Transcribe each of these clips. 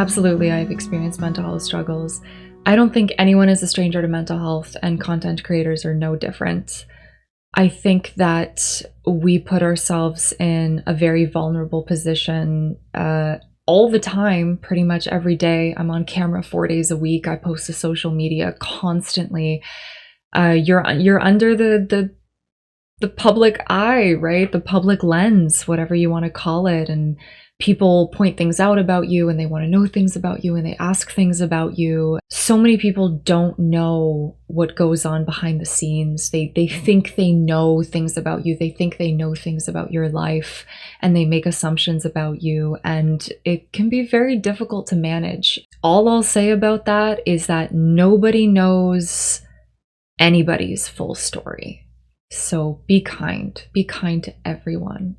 Absolutely, I've experienced mental health struggles. I don't think anyone is a stranger to mental health, and content creators are no different. I think that we put ourselves in a very vulnerable position all the time, pretty much every day. I'm on camera 4 days a week. I post to social media constantly. You're under the public eye, right? The public lens, whatever you want to call it. And people point things out about you, and they want to know things about you, and they ask things about you. So many people don't know what goes on behind the scenes. They think they know things about you. They think they know things about your life, and they make assumptions about you. And it can be very difficult to manage. All I'll say about that is that nobody knows anybody's full story. So be kind to everyone.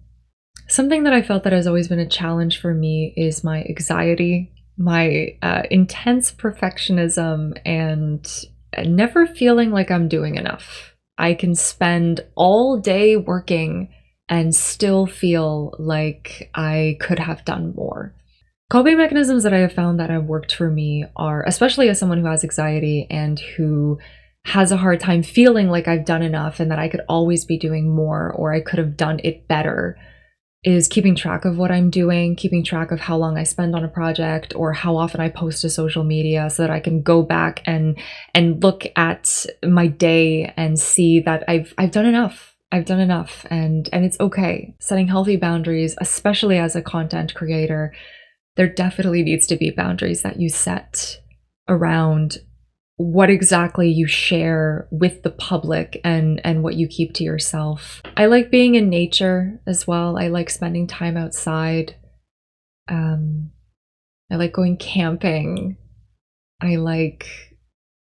Something that I felt that has always been a challenge for me is my anxiety, my intense perfectionism, and never feeling like I'm doing enough. I can spend all day working and still feel like I could have done more. Coping mechanisms that I have found that have worked for me are, especially as someone who has anxiety and who has a hard time feeling like I've done enough and that I could always be doing more or I could have done it better, is keeping track of what I'm doing, keeping track of how long I spend on a project or how often I post to social media so that I can go back and look at my day and see that I've done enough. I've done enough, and it's okay. Setting healthy boundaries, especially as a content creator, there definitely needs to be boundaries that you set around what exactly you share with the public and what you keep to yourself. I like being in nature as well. I like spending time outside. I like going camping. I like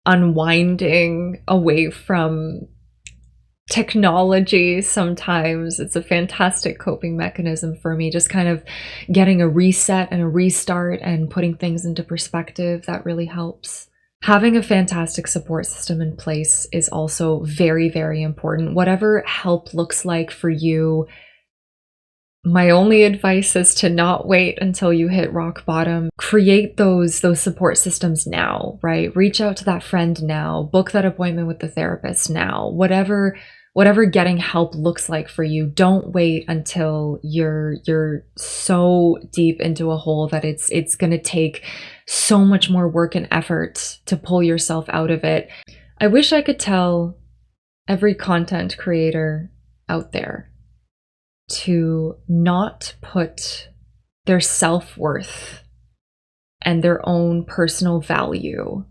unwinding away from technology sometimes. It's a fantastic coping mechanism for me, just kind of getting a reset and a restart and putting things into perspective. That really helps. Having a fantastic support system in place is also very, very important. Whatever help looks like for you, my only advice is to not wait until you hit rock bottom. Create those support systems now, right? Reach out to that friend now, book that appointment with the therapist now, whatever getting help looks like for you. Don't wait until you're so deep into a hole that it's going to take so much more work and effort to pull yourself out of it. I wish I could tell every content creator out there to not put their self-worth and their own personal value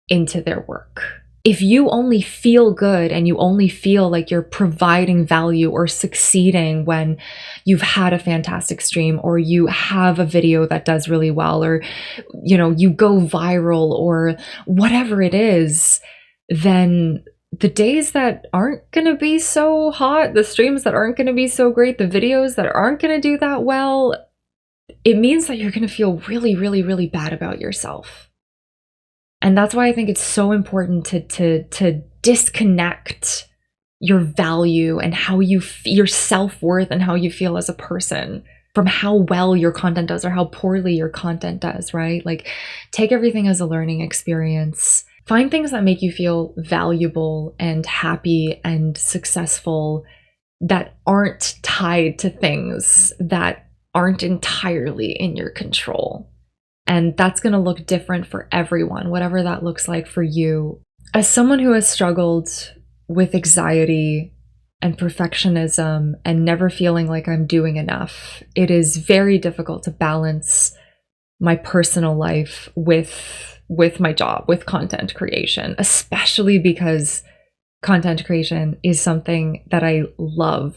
into their work. If you only feel good and you only feel like you're providing value or succeeding when you've had a fantastic stream or you have a video that does really well or you go viral or whatever it is, then the days that aren't going to be so hot, the streams that aren't going to be so great, the videos that aren't going to do that well, it means that you're going to feel really, really, really bad about yourself. And that's why I think it's so important to disconnect your value and how your self-worth and how you feel as a person from how well your content does or how poorly your content does, right? Like, take everything as a learning experience. Find things that make you feel valuable and happy and successful that aren't tied to things that aren't entirely in your control. And that's going to look different for everyone, whatever that looks like for you. As someone who has struggled with anxiety and perfectionism and never feeling like I'm doing enough, it is very difficult to balance my personal life with my job, with content creation, especially because content creation is something that I love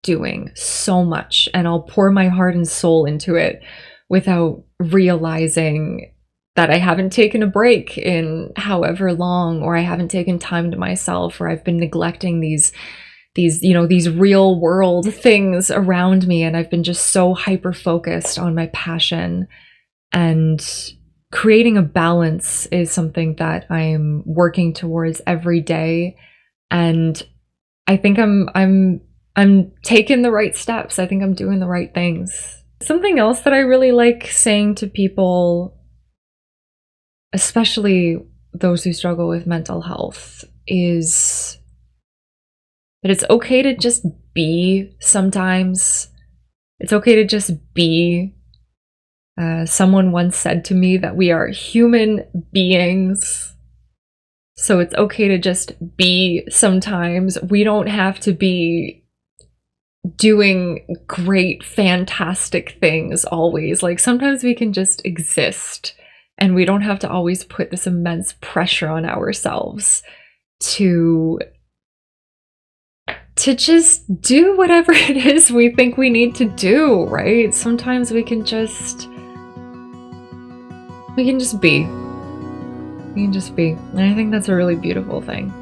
doing so much, and I'll pour my heart and soul into it without realizing that I haven't taken a break in however long, or I haven't taken time to myself, or I've been neglecting these real world things around me, and I've been just so hyper focused on my passion. And creating a balance is something that I'm working towards every day, and I think I'm taking the right steps. I think I'm doing the right things. Something else that I really like saying to people, especially those who struggle with mental health, is that it's okay to just be sometimes. It's okay to just be. Someone once said to me that we are human beings. So it's okay to just be sometimes. We don't have to be doing great, fantastic things always. Like sometimes we can just exist and we don't have to always put this immense pressure on ourselves to just do whatever it is we think we need to do, right? Sometimes we can just be. We can just be. And I think that's a really beautiful thing.